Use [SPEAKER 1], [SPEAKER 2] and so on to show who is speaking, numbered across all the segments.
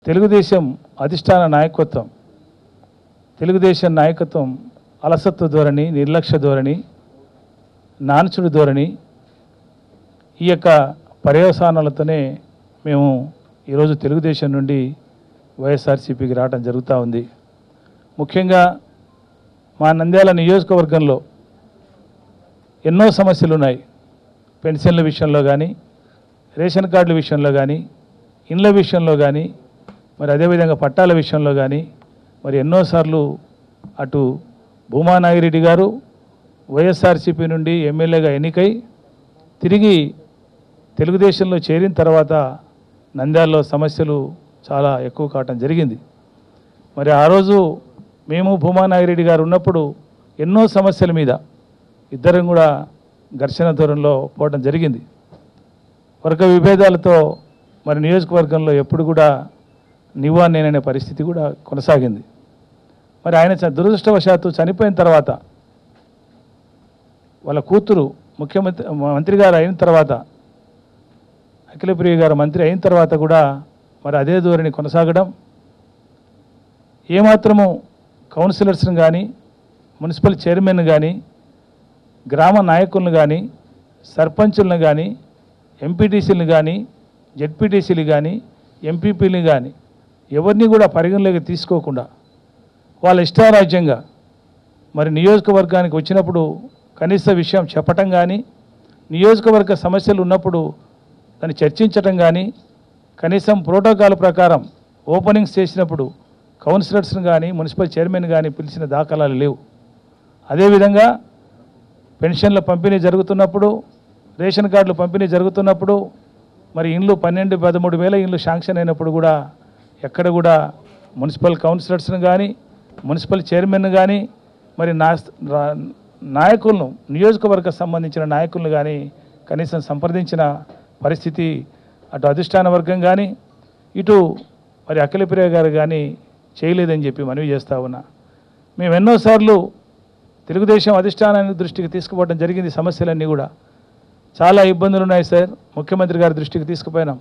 [SPEAKER 1] తెలుగుదేశం అధిష్టాన నాయకత్వం తెలుగుదేశం నాయకత్వం అలసత్వ ధోరణి, నిర్లక్ష్య ధోరణి, నాన్చుడు ధోరణి, ఈ యొక్క పర్యవసానాలతోనే మేము ఈరోజు తెలుగుదేశం నుండి వైఎస్ఆర్సీపీకి రావడం జరుగుతూ ఉంది. ముఖ్యంగా మా నంద్యాల నియోజకవర్గంలో ఎన్నో సమస్యలు ఉన్నాయి. పెన్షన్ల విషయంలో కానీ, రేషన్ కార్డుల విషయంలో కానీ, ఇండ్ల విషయంలో కానీ, మరి అదేవిధంగా పట్టాల విషయంలో కానీ మరి ఎన్నోసార్లు అటు భూమా నాగిరెడ్డి గారు వైఎస్ఆర్సీపీ నుండి ఎమ్మెల్యేగా ఎన్నికై తిరిగి తెలుగుదేశంలో చేరిన తర్వాత నంద్యాలలో సమస్యలు చాలా ఎక్కువ కావటం జరిగింది. మరి ఆ రోజు మేము భూమా నాగిరెడ్డి గారు ఉన్నప్పుడు ఎన్నో సమస్యల మీద ఇద్దరం కూడా ఘర్షణ ధోరణిలో పోవడం జరిగింది. వర్గ విభేదాలతో మరి నియోజకవర్గంలో ఎప్పుడు కూడా నేననే పరిస్థితి కూడా కొనసాగింది. మరి ఆయన దురదృష్టవశాత్తు చనిపోయిన తర్వాత వాళ్ళ కూతురు మంత్రి గారు అయిన తర్వాత, అఖిలప్రియ గారు మంత్రి అయిన తర్వాత కూడా మరి అదే ధోరణి కొనసాగడం, ఏమాత్రము కౌన్సిలర్స్ని కానీ, మున్సిపల్ చైర్మన్ కానీ, గ్రామ నాయకులను కానీ, సర్పంచులను కానీ, ఎంపీటీసీలను కానీ, జెడ్పీటీసీలు కానీ, ఎంపీపీలు కానీ ఎవరిని కూడా పరిగణలోకి తీసుకోకుండా వాళ్ళ ఇష్టారాజ్యంగా మరి నియోజకవర్గానికి వచ్చినప్పుడు కనీస విషయం చెప్పటం కానీ, నియోజకవర్గ సమస్యలు ఉన్నప్పుడు దాన్ని చర్చించటం కానీ, కనీసం ప్రోటోకాల్ ప్రకారం ఓపెనింగ్స్ చేసినప్పుడు కౌన్సిలర్స్ని కానీ, మున్సిపల్ చైర్మన్ కానీ పిలిచిన దాఖలాలు లేవు. అదేవిధంగా పెన్షన్ల పంపిణీ జరుగుతున్నప్పుడు, రేషన్ కార్డులు పంపిణీ జరుగుతున్నప్పుడు మరి ఇండ్లు 12-13 వేల ఇండ్లు శాంక్షన్ అయినప్పుడు కూడా ఎక్కడ కూడా మున్సిపల్ కౌన్సిలర్స్ని కానీ, మున్సిపల్ చైర్మన్ కానీ, మరి నాయకులను, నియోజకవర్గ సంబంధించిన నాయకులను కానీ కనీసం సంప్రదించిన పరిస్థితి అటు అధిష్టాన వర్గం కానీ, ఇటు మరి అఖిలప్రియ గారు కానీ చేయలేదని చెప్పి మనవి చేస్తూ ఉన్నా. మేము ఎన్నోసార్లు తెలుగుదేశం అధిష్టానాన్ని దృష్టికి తీసుకుపోవడం జరిగింది. సమస్యలన్నీ కూడా చాలా ఇబ్బందులు ఉన్నాయి సార్, ముఖ్యమంత్రి గారి దృష్టికి తీసుకుపోయినాం.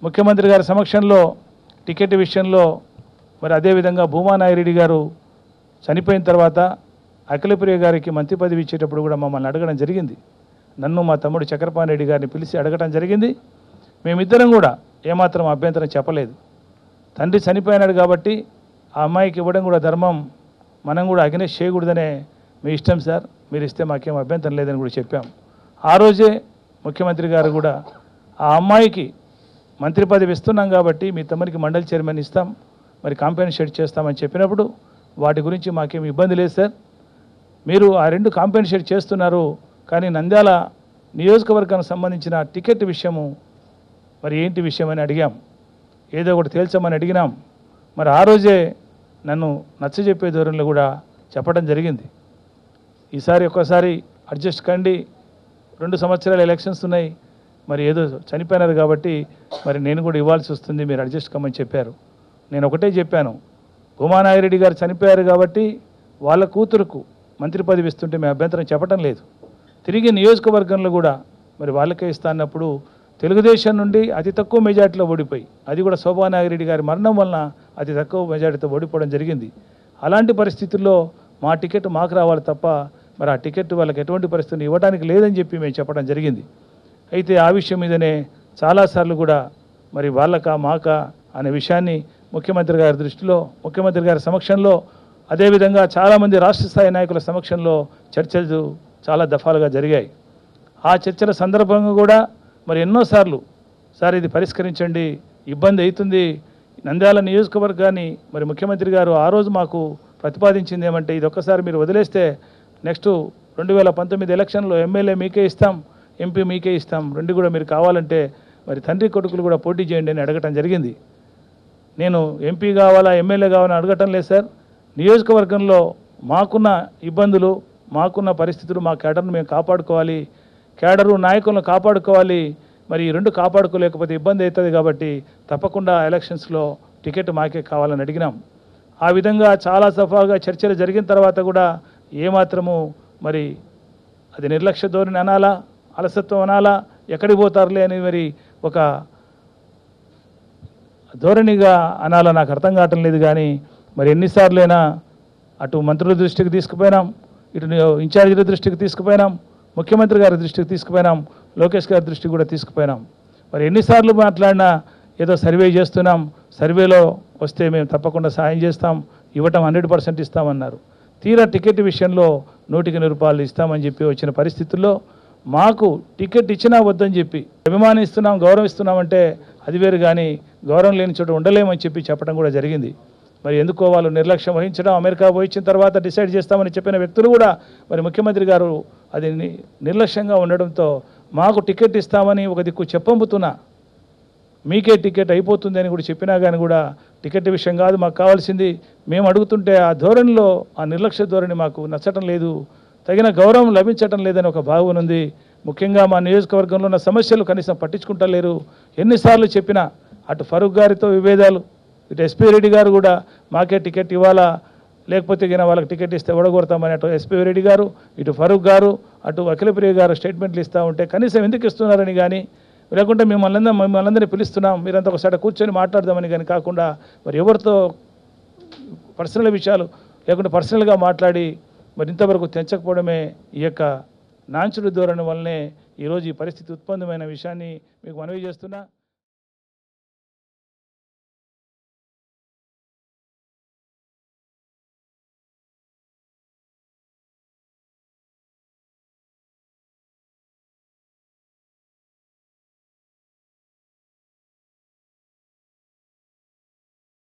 [SPEAKER 1] ముఖ్యమంత్రి గారి సమక్షంలో టికెట్ విషయంలో మరి అదేవిధంగా భూమా నాగిరెడ్డి గారు చనిపోయిన తర్వాత అఖిలప్రియ గారికి మంత్రి పదవి ఇచ్చేటప్పుడు కూడా మమ్మల్ని అడగడం జరిగింది. నన్ను మా తమ్ముడు చక్రపాణి రెడ్డి గారిని పిలిచి అడగడం జరిగింది. మేమిద్దరం కూడా ఏమాత్రం అభ్యంతరం చెప్పలేదు. తండ్రి చనిపోయినాడు కాబట్టి ఆ అమ్మాయికి ఇవ్వడం కూడా ధర్మం, మనం కూడా అగ్నేష్ చేయకూడదనే మీ ఇష్టం సార్, మీరు ఇస్తే మాకేం అభ్యంతరం లేదని కూడా చెప్పాం. ఆ రోజే ముఖ్యమంత్రి గారు కూడా ఆ అమ్మాయికి మంత్రి పదవి ఇస్తున్నాం కాబట్టి మీ తమ్మునికి మండలి చైర్మన్ ఇస్తాం, మరి కాంపెన్సేట్ చేస్తామని చెప్పినప్పుడు వాటి గురించి మాకేం ఇబ్బంది లేదు సార్, మీరు ఆ 2 కాంపెన్సేట్ చేస్తున్నారు, కానీ నంద్యాల నియోజకవర్గానికి సంబంధించిన టికెట్ విషయము మరి ఏంటి విషయం అని అడిగాం. ఏదో ఒకటి తేల్చమని అడిగినాం. మరి ఆ రోజే నన్ను నచ్చజెప్పే ధోరణిలో కూడా చెప్పడం జరిగింది. ఈసారి ఒక్కసారి అడ్జస్ట్ కండి, 2 సంవత్సరాల ఎలక్షన్స్ ఉన్నాయి, మరి ఏదో చనిపోయినారు కాబట్టి మరి నేను కూడా ఇవ్వాల్సి వస్తుంది, మీరు అడ్జస్ట్ కమ్మని చెప్పారు. నేను ఒకటే చెప్పాను, భూమా నాగిరెడ్డి గారు చనిపోయారు కాబట్టి వాళ్ళ కూతురుకు మంత్రి పదవి ఇస్తుంటే మేము అభ్యంతరం చెప్పడం లేదు. తిరిగి నియోజకవర్గంలో కూడా మరి వాళ్ళకే ఇస్తా అన్నప్పుడు తెలుగుదేశం నుండి అతి తక్కువ మెజార్టీలో ఓడిపోయి, అది కూడా శోభా నాగిరెడ్డి గారి మరణం వలన అతి తక్కువ మెజార్టీతో ఓడిపోవడం జరిగింది. అలాంటి పరిస్థితుల్లో మా టికెట్ మాకు రావాలి తప్ప మరి ఆ టికెట్ వాళ్ళకి ఎటువంటి పరిస్థితులు ఇవ్వడానికి లేదని చెప్పి మేము చెప్పడం జరిగింది. అయితే ఆ విషయం మీదనే చాలాసార్లు కూడా మరి వాళ్ళకా మాకా అనే విషయాన్ని ముఖ్యమంత్రి గారి దృష్టిలో, ముఖ్యమంత్రి గారి సమక్షంలో, అదేవిధంగా చాలామంది రాష్ట్ర స్థాయి నాయకుల సమక్షంలో చర్చలు చాలా దఫాలుగా జరిగాయి. ఆ చర్చల సందర్భంగా కూడా మరి ఎన్నోసార్లు సార్ ఇది పరిష్కరించండి, ఇబ్బంది అవుతుంది, నంద్యాల నియోజకవర్గాన్ని మరి ముఖ్యమంత్రి గారు ఆ రోజు మాకు ప్రతిపాదించింది ఏమంటే ఇది ఒక్కసారి మీరు వదిలేస్తే నెక్స్ట్ 2019 ఎలక్షన్లో ఎమ్మెల్యే మీకే ఇస్తాం, ఎంపీ మీకే ఇస్తాం, 2 కూడా మీరు కావాలంటే మరి తండ్రి కొడుకులు కూడా పోటీ చేయండి అని అడగటం జరిగింది. నేను ఎంపీ కావాలా, ఎమ్మెల్యే కావాలని అడగటం లేదు సార్, నియోజకవర్గంలో మాకున్న ఇబ్బందులు, మాకున్న పరిస్థితులు, మా కేడర్ను మేము కాపాడుకోవాలి, కేడరు నాయకులను కాపాడుకోవాలి, మరి ఈ 2 కాపాడుకోలేకపోతే ఇబ్బంది అవుతుంది కాబట్టి తప్పకుండా ఎలక్షన్స్లో టికెట్ మాకే కావాలని అడిగినాం. ఆ విధంగా చాలా సఫాగా చర్చలు జరిగిన తర్వాత కూడా ఏమాత్రము మరి అది నిర్లక్ష్య ధోరణి అనాలా, అలసత్వం అనాలా, ఎక్కడికి పోతారులే అని మరి ఒక ధోరణిగా అనాలో నాకు అర్థం కావటం లేదు. కానీ మరి ఎన్నిసార్లైనా అటు మంత్రుల దృష్టికి తీసుకుపోయినాం, ఇటు ఇన్ఛార్జీల దృష్టికి తీసుకుపోయినాం, ముఖ్యమంత్రి గారి దృష్టికి తీసుకుపోయినాం, లోకేష్ గారి దృష్టికి కూడా తీసుకుపోయినాం. మరి ఎన్నిసార్లు మాట్లాడినా ఏదో సర్వే చేస్తున్నాం, సర్వేలో వస్తే మేము తప్పకుండా సాయం చేస్తాం, ఇవ్వటం 100% ఇస్తామన్నారు. తీరా టికెట్ విషయంలో 100కి రూపాయలు ఇస్తామని చెప్పి వచ్చిన పరిస్థితుల్లో మాకు టికెట్ ఇచ్చినా వద్దని చెప్పి అభిమానిస్తున్నాం, గౌరవిస్తున్నామంటే అది వేరు, కానీ గౌరవం లేని చోట ఉండలేమని చెప్పడం కూడా జరిగింది. మరి ఎందుకో వాళ్ళు నిర్లక్ష్యం వహించడం, అమెరికా పోయించిన తర్వాత డిసైడ్ చేస్తామని చెప్పిన వ్యక్తులు కూడా మరి ముఖ్యమంత్రి గారు అది నిర్లక్ష్యంగా ఉండడంతో మాకు టికెట్ ఇస్తామని ఒక దిక్కు చెప్పంపుతున్నా, మీకే టికెట్ అయిపోతుంది అని కూడా చెప్పినా కానీ కూడా టికెట్ విషయం కాదు మాకు కావాల్సింది, మేము అడుగుతుంటే ఆ ధోరణిలో ఆ నిర్లక్ష్య ధోరణి మాకు నచ్చటం లేదు, తగిన గౌరవం లభించటం లేదని ఒక భావన ఉంది. ముఖ్యంగా మా నియోజకవర్గంలో ఉన్న సమస్యలు కనీసం పట్టించుకుంటలేరు. ఎన్నిసార్లు చెప్పినా అటు ఫరూక్ గారితో విభేదాలు, ఇటు ఎస్పీ రెడ్డి గారు కూడా మాకే టికెట్ ఇవ్వాలా, లేకపోతే కింద వాళ్ళకి టికెట్ ఇస్తే ఓడగొడతామని అటు ఎస్పీ రెడ్డి గారు, ఇటు ఫరూక్ గారు, అటు అఖిలప్రియ గారు స్టేట్మెంట్లు ఇస్తూ ఉంటే కనీసం ఎందుకు ఇస్తున్నారని కానీ, లేకుంటే మిమ్మల్ని పిలుస్తున్నాం మీరంతా ఒకసారి కూర్చొని మాట్లాడదామని కానీ కాకుండా మరి ఎవరితో పర్సనల్ విషయాలు లేకుంటే పర్సనల్గా మాట్లాడి మరి ఇంతవరకు తెంచకపోవడమే ఈ యొక్క నాంచుడు ధోరణి వల్లనే ఈరోజు ఈ పరిస్థితి ఉత్పన్నమైన విషయాన్ని మీకు మనవి చేస్తున్నా.